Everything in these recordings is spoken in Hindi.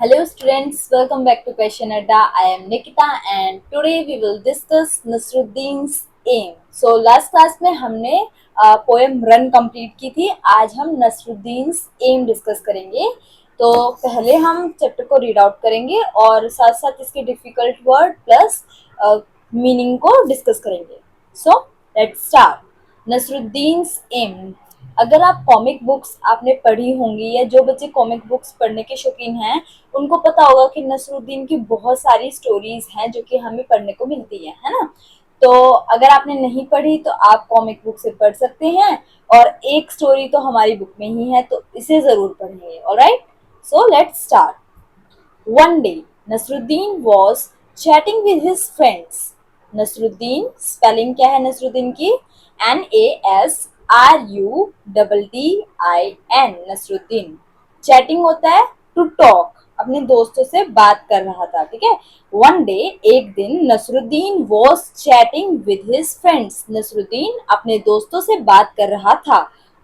Hello students, welcome back to Question Adda. I am Nikita and today we will discuss Nasruddin's Aim. So last class में हमने पोएम रन कंप्लीट की थी. आज हम नसरुद्दीन्स एम डिस्कस करेंगे. तो पहले हम चैप्टर को रीड आउट करेंगे और साथ साथ इसके डिफिकल्ट वर्ड प्लस मीनिंग को डिस्कस करेंगे. So let's start. Nasruddin's aim. अगर आप कॉमिक बुक्स आपने पढ़ी होंगी या जो बच्चे कॉमिक बुक्स पढ़ने के शौकीन हैं उनको पता होगा कि नसरुद्दीन की बहुत सारी स्टोरीज हैं जो कि हमें पढ़ने को मिलती है ना. तो अगर आपने नहीं पढ़ी तो आप कॉमिक बुक से पढ़ सकते हैं और एक स्टोरी तो हमारी बुक में ही है तो इसे जरूर पढ़ेंगे. Alright, so let's start. One day, Nasruddin was chatting with his friends. Nasruddin spelling क्या है नसरुद्दीन की? NASRUDDIN. नसरुद्दीन. चैटिंग होता है टू टॉक, अपने दोस्तों से बात कर रहा था. ठीक है. वन डे, एक दिन, Nasruddin was chatting with his friends. Nasruddin अपने दोस्तों से बात कर रहा था.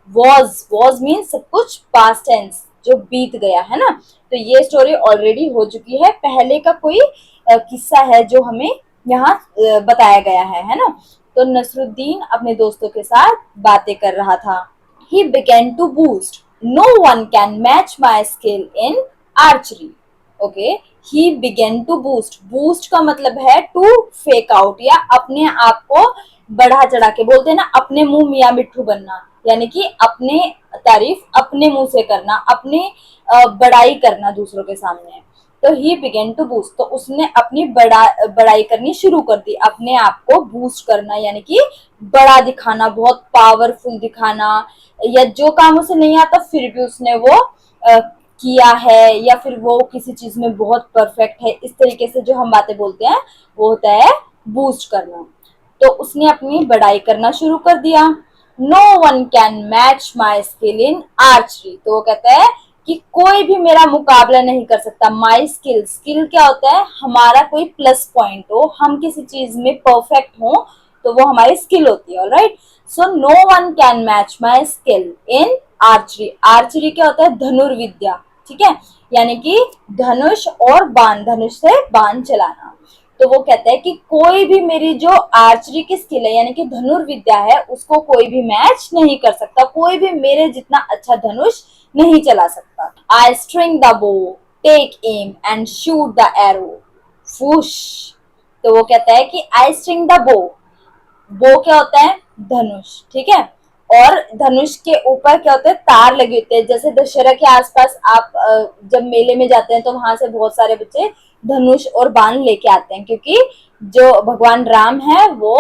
वॉज मीन सब कुछ पास्ट टेंस, जो बीत गया है ना. तो ये स्टोरी ऑलरेडी हो चुकी है. पहले का कोई किस्सा है जो हमें यहाँ बताया गया है ना. तो नसरुद्दीन अपने दोस्तों के साथ बातें कर रहा था. He began to boast. No one can match my skill in archery. Okay, he began to boost. Boost का मतलब है to fake out या अपने आप को बढ़ा चढ़ा के, बोलते हैं ना अपने मुंह मियाँ मिट्ठू बनना, यानी कि अपने तारीफ अपने मुंह से करना, अपने बड़ाई करना दूसरों के सामने. तो ही बिगेन टू बूस्ट, तो उसने अपनी बड़ाई करनी शुरू कर दी, अपने आप को बूस्ट करना यानी कि बड़ा दिखाना, बहुत पावरफुल दिखाना, या जो काम उसे नहीं आता फिर भी उसने वो किया है, या फिर वो किसी चीज में बहुत परफेक्ट है. इस तरीके से जो हम बातें बोलते हैं वो होता है बूस्ट करना. तो उसने अपनी बड़ाई करना शुरू कर दिया. No one can match my skill in archery. तो वो कहता है कि कोई भी मेरा मुकाबला नहीं कर सकता. माई स्किल, स्किल क्या होता है? हमारा कोई प्लस पॉइंट हो, हम किसी चीज में परफेक्ट हो तो वो हमारी स्किल होती है. Alright, so no one can match my skill in archery. Archery क्या होता है? धनुर्विद्या. ठीक है, यानी कि धनुष और बाण, धनुष से बाण चलाना. तो वो कहता है कि कोई भी मेरी जो आर्चरी की स्किल है यानी कि धनुर्विद्या है उसको कोई भी मैच नहीं कर सकता, कोई भी मेरे जितना अच्छा धनुष नहीं चला सकता. I string the bow, take aim and shoot the arrow. फुश. तो वो कहता है कि आई स्ट्रिंग द बो. बो क्या होता है? धनुष. ठीक है, और धनुष के ऊपर क्या होता है? तार लगे होते हैं. जैसे दशहरा के आसपास आप जब मेले में जाते हैं तो वहां से बहुत सारे बच्चे धनुष और बाण लेके आते हैं, क्योंकि जो भगवान राम है वो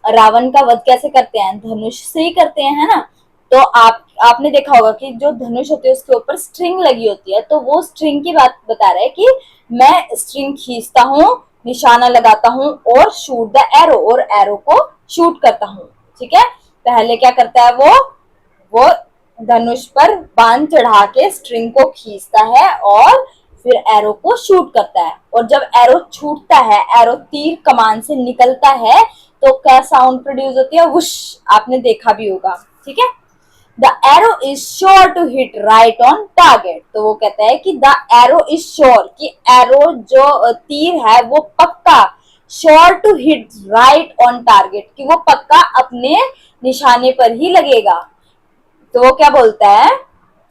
रावण का वध कैसे करते हैं? धनुष से ही करते हैं, है ना. तो आपने देखा होगा कि जो धनुष होती है उसके ऊपर स्ट्रिंग लगी होती है, तो वो स्ट्रिंग की बात बता रहा है कि मैं स्ट्रिंग खींचता हूँ, निशाना लगाता हूँ और शूट द एरो, और एरो को शूट करता हूँ. ठीक है, पहले क्या करता है वो धनुष पर बाण चढ़ा के स्ट्रिंग को खींचता है और फिर एरो को शूट करता है. और जब एरो छूटता है, एरो तीर कमान से निकलता है तो क्या साउंड प्रोड्यूस होती है? वुश. आपने देखा भी होगा. ठीक है, the arrow is sure to hit right on target. तो वो कहता है कि द एरो इज श्योर, कि एरो जो तीर है वो पक्का, sure to hit right on target, कि वो पक्का अपने निशाने पर ही लगेगा. तो वो क्या बोलता है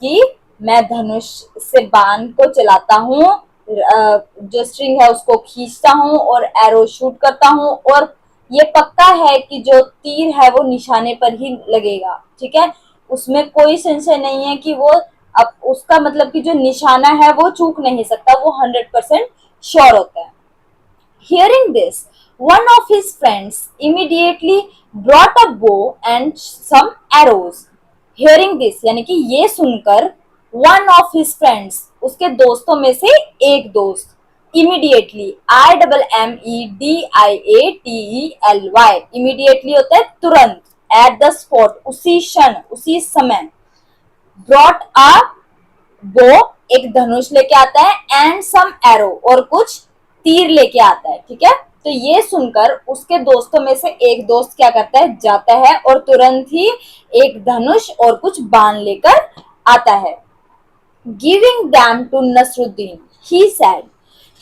कि मैं धनुष से बाण को चलाता हूँ, जो स्ट्रिंग है उसको खींचता हूँ और एरो शूट करता हूँ, और ये पक्का है कि जो तीर है वो निशाने पर ही लगेगा. ठीक है, उसमें कोई संशय नहीं है कि वो अब उसका मतलब कि जो निशाना है वो चूक नहीं सकता, वो 100% श्योर होता है. Hearing this, one of his friends immediately brought a bow and some arrows. Hearing this यानी कि ये सुनकर one of his friends, उसके दोस्तों में से एक दोस्त, immediately, IMMEDIATELY, immediately होता है तुरंत, at the spot, उसी क्षण, उसी समय, brought a bow, एक धनुष लेके आता है, and some arrow, और कुछ तीर लेके आता है. ठीक है, तो ये सुनकर उसके दोस्तों में से एक दोस्त क्या करता है? जाता है और तुरंत ही एक धनुष और कुछ बाण लेकर आता है. Giving them to Nasruddin, he said,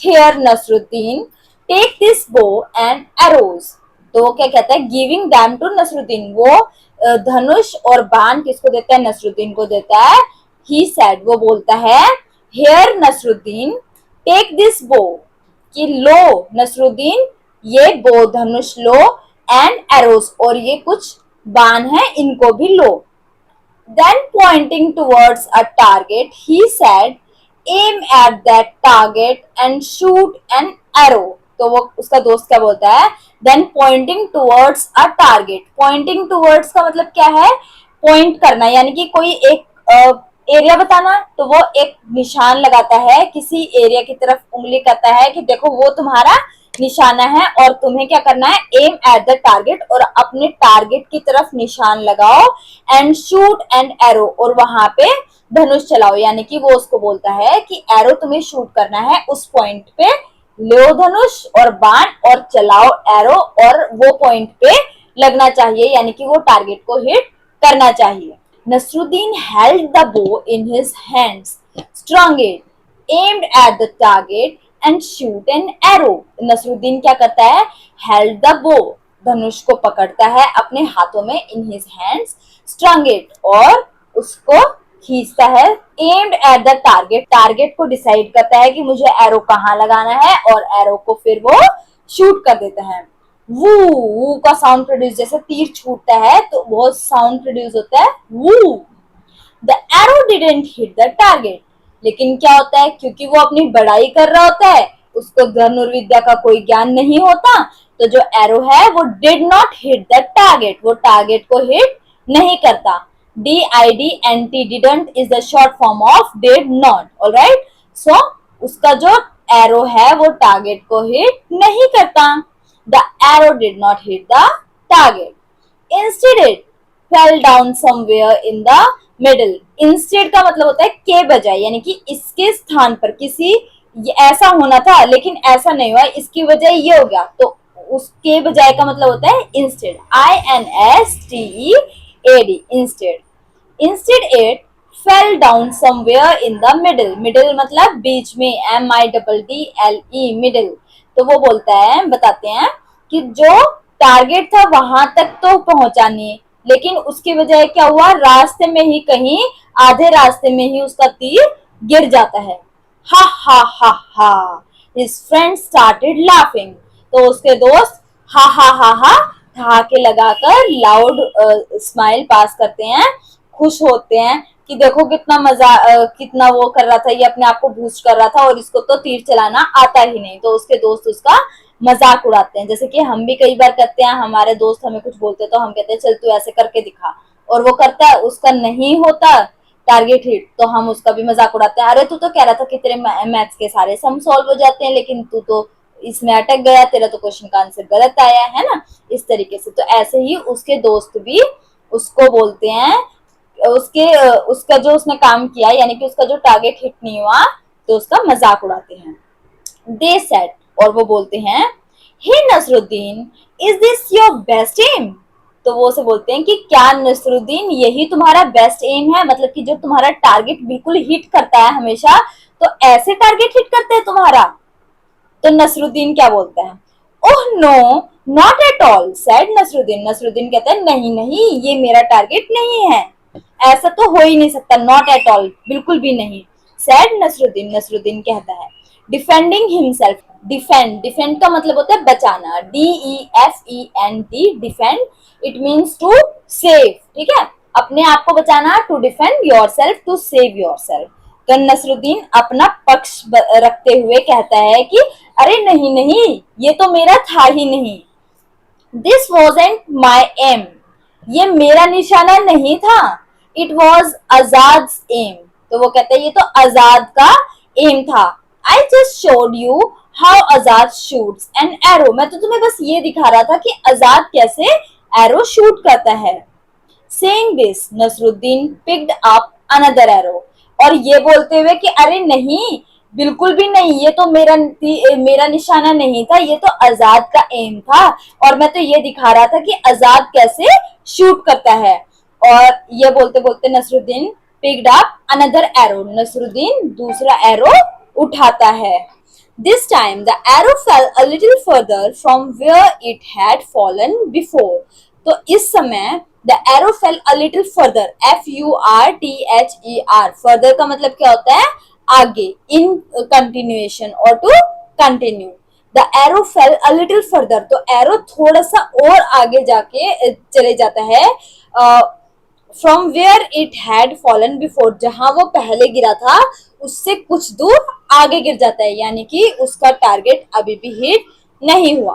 "Here, Nasruddin, take this bow and arrows." तो वो क्या कहता है, गिविंग दैम टू नसरुद्दीन, वो धनुष और बाण किसको देता है, नसरुद्दीन को देता है। ही सेड, वो बोलता है, हेयर नसरुद्दीन, टेक दिस बो, कि लो नसरुद्दीन, ये बो धनुष लो, एंड एरोस, और ये कुछ बाण है, इनको भी लो। Then pointing towards a target, he said, "Aim at that target and shoot an arrow." तो वो उसका दोस्त क्या बोलता है, Then pointing towards a target. Pointing towards का मतलब क्या है, पॉइंट करना, यानी कि कोई एक एरिया बताना, तो वो एक निशान लगाता है किसी एरिया की तरफ, उंगली करता है कि देखो वो तुम्हारा निशाना है और तुम्हें क्या करना है, एम एट द टारगेट, और अपने टारगेट की तरफ निशान लगाओ, एंड शूट एंड एरो, और वहां पे धनुष चलाओ, यानी कि वो उसको बोलता है कि एरो तुम्हें शूट करना है उस पॉइंट पे, लो धनुष और बाण और चलाओ एरो, और वो पॉइंट पे लगना चाहिए, यानी कि वो टारगेट को हिट करना चाहिए। Nasruddin held the bow in his hands, strung it, aimed at the target and shoot an arrow. Nasruddin क्या करता है, held the bow, धनुष को पकड़ता है अपने हाथों में, in his hands, strung it, और उसको खींचता है, aimed at the target, target को डिसाइड करता है कि मुझे एरो कहाँ लगाना है, और एरो को फिर वो शूट कर देता है। वू, वू का साउंड प्रोड्यूस, जैसे तीर छूटता है तो बहुत साउंड प्रोड्यूस होता है, वू। The arrow didn't hit the target, लेकिन क्या होता है, क्योंकि वो अपनी बड़ाई कर रहा होता है, उसको धनुर्विद्या का कोई ज्ञान नहीं होता, तो जो एरो है वो did not hit the target, वो टारगेट को हिट नहीं करता। DIDNT, didn't is the short form of did not, alright. So उसका जो एरो है वो टारगेट को हिट नहीं करता। The arrow did not hit the target. Instead, it fell down somewhere in the middle. Instead का मतलब होता है के बजाय, यानी कि इसके स्थान पर किसी, ऐसा होना था लेकिन ऐसा नहीं हुआ, इसकी वजह ये हो गया, तो उसके बजाय का मतलब होता है instead, INSTEAD, instead. Instead, it fell down somewhere in the middle. Middle मतलब बीच में, MIDDLE, middle। तो वो बोलता है, बताते हैं कि जो टारगेट था वहां तक तो पहुंचा नहीं, लेकिन उसकी वजह क्या हुआ, रास्ते में ही कहीं, आधे रास्ते में ही उसका तीर गिर जाता है। हा हा हा हा, हिज फ्रेंड स्टार्टेड लाफिंग, तो उसके दोस्त हा हा हा हा ठहाके लगाकर लाउड स्माइल पास करते हैं, खुश होते हैं कि देखो कितना मजा, कितना वो कर रहा था, ये अपने आप को बूस्ट कर रहा था, और इसको तो तीर चलाना आता ही नहीं, तो उसके दोस्त उसका मजाक उड़ाते हैं, जैसे कि हम भी कई बार करते हैं, हमारे दोस्त हमें कुछ बोलते तो हम कहते हैं चल तू ऐसे करके दिखा, और वो करता है, उसका नहीं होता टारगेट हिट, तो हम उसका भी मजाक उड़ाते हैं, अरे तू तो कह रहा था कि तेरे मैथ्स के सारे सम सॉल्व हो जाते हैं, लेकिन तू तो इसमें अटक गया, तेरा तो क्वेश्चन का आंसर गलत आया है ना, इस तरीके से। तो ऐसे ही उसके दोस्त भी उसको बोलते हैं, उसका जो उसने काम किया, यानी कि उसका जो टारगेट हिट नहीं हुआ, तो उसका मजाक उड़ाते हैं। दे सेड, और वो बोलते हैं, hey Nasruddin, is this your best aim? तो वो उसे बोलते हैं कि क्या नसरुद्दीन यही तुम्हारा बेस्ट एम है, मतलब कि जो तुम्हारा टारगेट बिल्कुल हिट करता है हमेशा, तो ऐसे टारगेट हिट करता है तुम्हारा? तो नसरुद्दीन क्या बोलता है, oh no, not at all, said Nasruddin. Nasruddin कहता है नहीं नहीं, ये मेरा टारगेट नहीं है, ऐसा तो हो ही नहीं सकता, नॉट एट ऑल, बिल्कुल भी नहीं। सेड नसरुद्दीन, नसरुद्दीन कहता है, डिफेंडिंग हिमसेल्फ, डिफेंड, डिफेंड का मतलब होता है बचाना, DEFEND, defend, it means to save, ठीक है, अपने आप को बचाना, to defend yourself, to save yourself. तो नसरुद्दीन अपना पक्ष रखते हुए कहता है कि अरे नहीं नहीं, ये तो मेरा था ही नहीं, दिस वॉजेंट माई एम, ये मेरा निशाना नहीं था, इट वॉज आजाद एम। तो वो कहते हैं ये तो आजाद का एम था, I just showed you how Azad shoots an arrow, मैं तो तुम्हें बस ये दिखा रहा था कि आजाद कैसे एरो शूट करता है। Saying this, Nasruddin picked up another arrow, और ये बोलते हुए कि अरे नहीं, बिल्कुल भी नहीं, ये तो मेरा निशाना नहीं था, ये तो आजाद का एम था, और मैं तो ये दिखा रहा था कि आजाद कैसे शूट करता है। और ये बोलते बोलते Nasruddin picked up another arrow. Nasruddin दूसरा एरो उठाता है. This time the arrow fell a little further from where it had fallen before. तो इस समय the arrow fell a little further. Further. Further का मतलब क्या होता है? आगे. In continuation or to continue. The arrow fell a little further. तो arrow थोड़ा सा और आगे जाके चले जाता है. From where it had fallen before, जहां वो पहले गिरा था उससे कुछ दूर आगे गिर जाता है, यानी कि उसका टारगेट अभी भी हिट नहीं हुआ.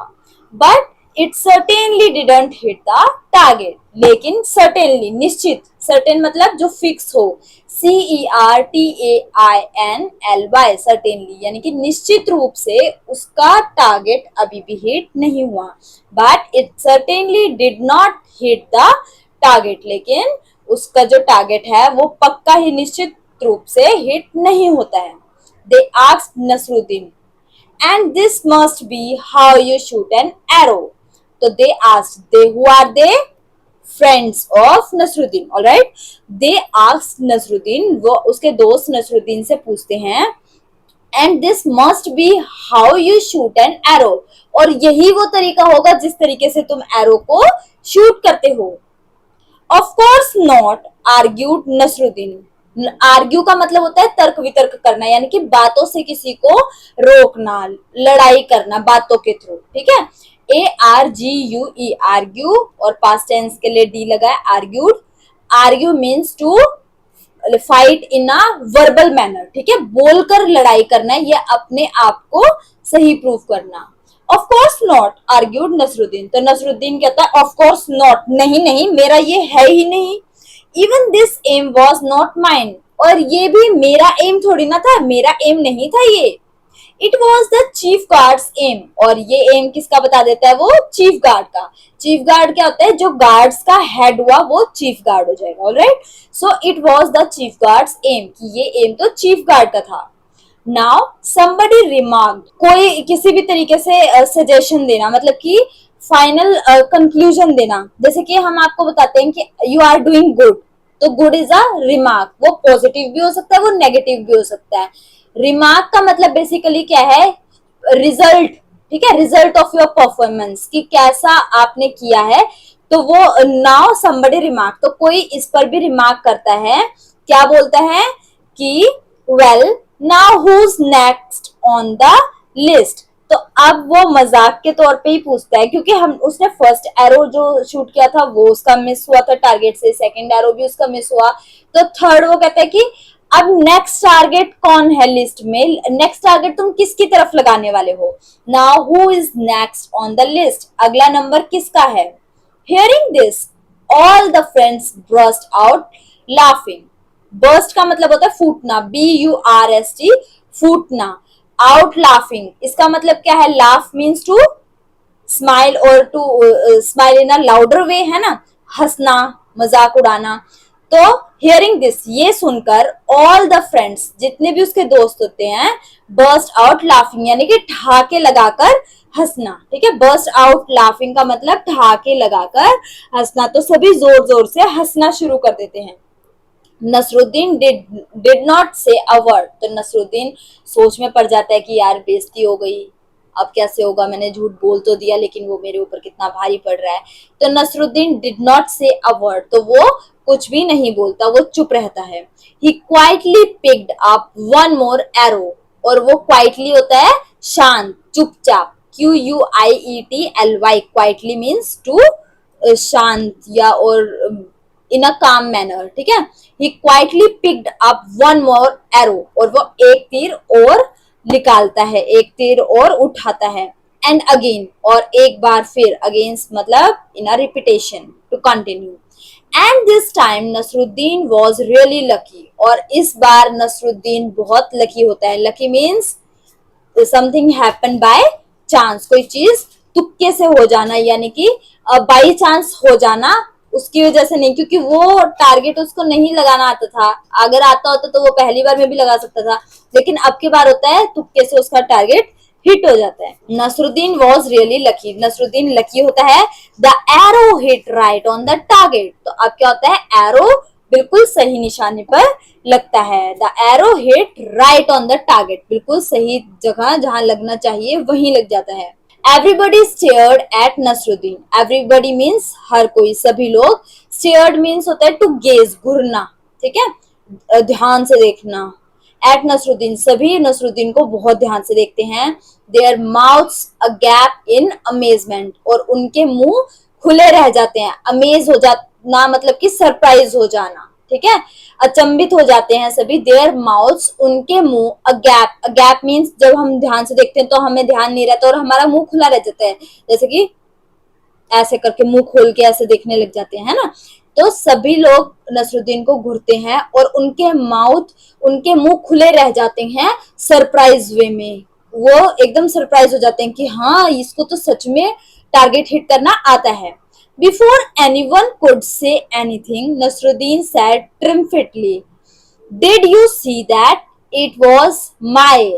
But it certainly didn't hit the target. लेकिन सर्टेनली निश्चित, सर्टेन मतलब जो फिक्स हो, CERTAINLY सर्टेनली, यानी कि निश्चित रूप से उसका टारगेट अभी भी हिट नहीं हुआ. But it certainly did not hit the target, लेकिन उसका जो टारगेट है वो पक्का ही निश्चित रूप से हिट नहीं होता है. They asked Nasruddin, and this must be how you shoot an arrow. तो they asked, they who are they? Friends of Nasruddin. Alright, they asked Nasruddin, वो उसके दोस्त नसरुद्दीन से पूछते हैं, and this must be how you shoot an arrow, और यही वो तरीका होगा जिस तरीके से तुम एरो को शूट करते हो. Of course not, argued Nasruddin. Argue का मतलब होता है तर्क वितर्क करना, यानी कि बातों से किसी को रोकना, लड़ाई करना बातों के थ्रू. ठीक है, ARGUE आर्ग्यू, और पास्ट टेंस के लिए डी लगा है, argued. Argue means to fight in a verbal manner. ठीक है, बोलकर लड़ाई करना, या अपने आप को सही प्रूव करना. Of course not, argued Nasruddin. तो नसरुद्दीन कहता है of course not, नहीं नहीं, मेरा ये है ही नहीं. Even this aim was not mine, और ये भी मेरा एम थोड़ी ना था, मेरा एम नहीं था ये. It was the chief guard's aim, और ये एम किसका बता देता है वो? चीफ गार्ड का. चीफ गार्ड क्या होता है? जो गार्ड्स का हेड हुआ वो चीफ गार्ड हो जाएगा. Alright, so it was the chief guard's aim, कि ये एम तो चीफ गार्ड का था. नाउ somebody remarked, कोई किसी भी तरीके से सजेशन देना, मतलब कि फाइनल कंक्लूजन देना. जैसे कि हम आपको बताते हैं कि यू आर डूइंग गुड, तो गुड इज अ रिमार्क. वो पॉजिटिव भी हो सकता है, वो नेगेटिव भी हो सकता है. रिमार्क का मतलब बेसिकली क्या है? रिजल्ट. ठीक है, रिजल्ट ऑफ योर परफॉर्मेंस, कि कैसा आपने किया है. तो वो नाउ somebody रिमार्क, तो कोई इस पर भी रिमार्क करता है. क्या बोलता है कि well now who's next on the list. तो अब वो मजाक के तौर पे ही पूछता है, क्योंकि हम उसने फर्स्ट एरो जो शूट किया था वो उसका मिस हुआ था टारगेट से, सेकंड एरो भी उसका मिस हुआ, तो थर्ड वो कहता है कि अब नेक्स्ट टारगेट कौन है लिस्ट में, नेक्स्ट टारगेट तुम किसकी तरफ लगाने वाले हो. Now who is next on the list, अगला नंबर किसका है. Hearing this all the friends burst out laughing. Burst का मतलब होता है फूटना, BURST, फूटना. आउट लाफिंग, इसका मतलब क्या है? लाफ मीन्स टू स्माइल, और to smile in a louder way, है ना, हंसना, मजाक उड़ाना. तो हियरिंग दिस, ये सुनकर ऑल द फ्रेंड्स, जितने भी उसके दोस्त होते हैं, बर्स्ट आउट लाफिंग, यानी कि ठहाके लगाकर हंसना. ठीक है, बर्स्ट आउट लाफिंग का मतलब ठहाके लगाकर हंसना. तो सभी जोर जोर से हंसना शुरू कर देते हैं. नसरुद्दीन डिड नॉट से अ वर्ड. तो नसरुद्दीन सोच में पड़ जाता है कि यार बेइज्जती हो गई, अब कैसे होगा, मैंने झूठ बोल तो दिया लेकिन वो मेरे ऊपर कितना भारी पड़ रहा है. तो नसरुद्दीन डिड नॉट से अ वर्ड, तो वो कुछ भी नहीं बोलता, वो चुप रहता है. He quietly picked up one more arrow, और वो क्वाइटली होता है शांत, चुपचाप. QUIETLY, क्वाइटली मीन्स टू शांत, या और इन अ काम मैनर. ठीक है, he quietly picked up one more arrow, और वो एक तीर और निकालता है, एक तीर और उठाता है. एंड अगेन, और एक बार फिर, अगेंस्ट मतलब in a repetition, to continue. And this time Nasruddin was really lucky, और इस बार नसरुद्दीन बहुत लकी होता है. Lucky means something happen by chance, कोई चीज तुक्के से हो जाना, यानी कि बाई चांस हो जाना, उसकी वजह से नहीं, क्योंकि वो टारगेट उसको नहीं लगाना आता था. अगर आता होता तो वो पहली बार में भी लगा सकता था, लेकिन अब की बार होता है तुक्के से उसका टारगेट हिट हो जाता है. Nasruddin was really lucky, Nasruddin lucky होता है. The arrow hit right on the target. तो अब क्या होता है? एरो बिल्कुल सही निशाने पर लगता है। The arrow hit right on the target, बिल्कुल सही जगह जहां लगना चाहिए वहीं लग जाता है। Everybody stared at Nasruddin, everybody means हर कोई, सभी लोग। स्टेयर्ड मीन्स होता है टू गेज, घूरना, ठीक है, ध्यान से देखना। एट नसरुद्दीन, सभी नसरुद्दीन को बहुत ध्यान से देखते हैं। There mouths a gap in amazement, और उनके मुंह खुले रह जाते हैं। अमेज हो जाना मतलब कि सरप्राइज हो जाना, ठीक है, अचंभित हो जाते हैं सभी। देयर माउथ्स, उनके मुंह, a gap, a gap means जब हम ध्यान से देखते हैं तो हमें ध्यान नहीं रहता और हमारा मुंह खुला रह जाता है, जैसे कि ऐसे करके मुंह खोल के ऐसे देखने लग जाते हैं, है ना। तो सभी लोग नसरुद्दीन को घूरते हैं और उनके माउथ, उनके मुंह खुले रह जाते हैं सरप्राइज वे में। वो एकदम सरप्राइज हो जाते हैं कि हाँ, इसको तो सच में टारगेट हिट करना आता है। Before anyone could say anything, Nasruddin said triumphantly, did you see that it was my.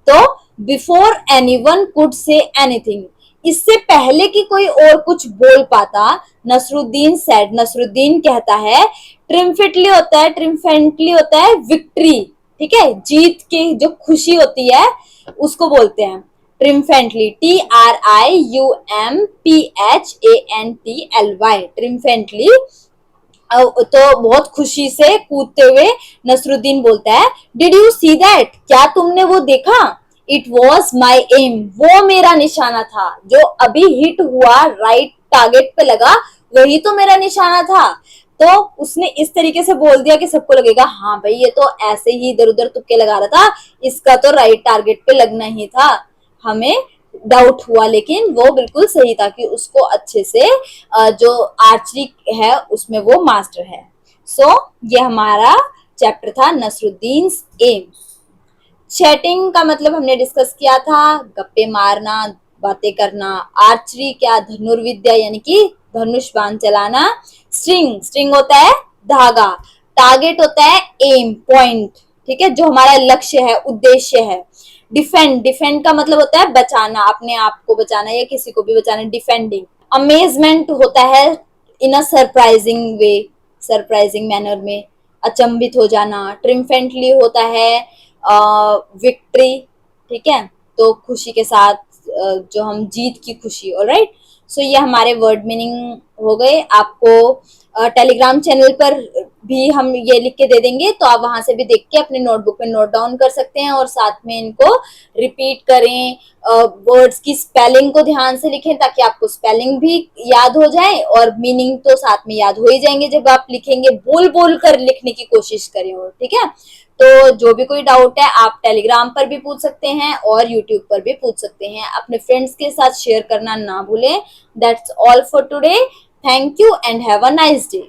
तो before anyone could say anything, इससे पहले कि कोई और कुछ बोल पाता, नसरुद्दीन सेड, नसरुद्दीन कहता है। ट्रिम्फिटली होता है, ट्रिम्फेंटली होता है विक्ट्री, ठीक है, जीत की जो खुशी होती है उसको बोलते हैं ट्रिम्फेंटली। TRIUMPHANTLY, ट्रिम्फेंटली। तो बहुत खुशी से कूदते हुए नसरुद्दीन बोलता है, डिड यू सी दैट, क्या तुमने वो देखा। इट वॉज माई एम, वो मेरा निशाना था, जो अभी हिट हुआ राइट टारगेट पे लगा, वही तो मेरा निशाना था। तो उसने इस तरीके से बोल दिया कि सबको लगेगा हाँ भाई ये तो ऐसे ही इधर उधर तुक्के लगा रहा था, इसका तो राइट टारगेट पे लगना ही था। हमें डाउट हुआ लेकिन वो बिल्कुल सही था कि उसको अच्छे से जो आर्चरी है उसमें वो मास्टर है। सो ये हमारा चैप्टर था नसरुद्दीन एम। चैटिंग का मतलब हमने डिस्कस किया था, गप्पे मारना, बातें करना। आर्चरी क्या, धनुर्विद्या यानी कि धनुष बाण चलाना। स्ट्रिंग, स्ट्रिंग होता है धागा। टारगेट होता है एम, पॉइंट, ठीक है, जो हमारा लक्ष्य है, उद्देश्य है। डिफेंड, डिफेंड का मतलब होता है बचाना, अपने आप को बचाना या किसी को भी बचाना, डिफेंडिंग। अमेजमेंट होता है in a surprising way, surprising manner में, अचंभित हो जाना। ट्रिम्फेंटली होता है विक्ट्री, ठीक है, तो खुशी के साथ जो हम जीत की खुशी। ऑलराइट, सो ये हमारे वर्ड मीनिंग हो गए। आपको टेलीग्राम चैनल पर भी हम ये लिख के दे देंगे, तो आप वहां से भी देख के अपने नोटबुक में नोट डाउन कर सकते हैं और साथ में इनको रिपीट करें। वर्ड्स की स्पेलिंग को ध्यान से लिखें ताकि आपको स्पेलिंग भी याद हो जाए और मीनिंग तो साथ में याद हो ही जाएंगे जब आप लिखेंगे। बोल बोल कर लिखने की कोशिश करें, और ठीक है। तो जो भी कोई डाउट है आप टेलीग्राम पर भी पूछ सकते हैं और यूट्यूब पर भी पूछ सकते हैं। अपने फ्रेंड्स के साथ शेयर करना ना भूलें। That's all for today. Thank you and have a nice day.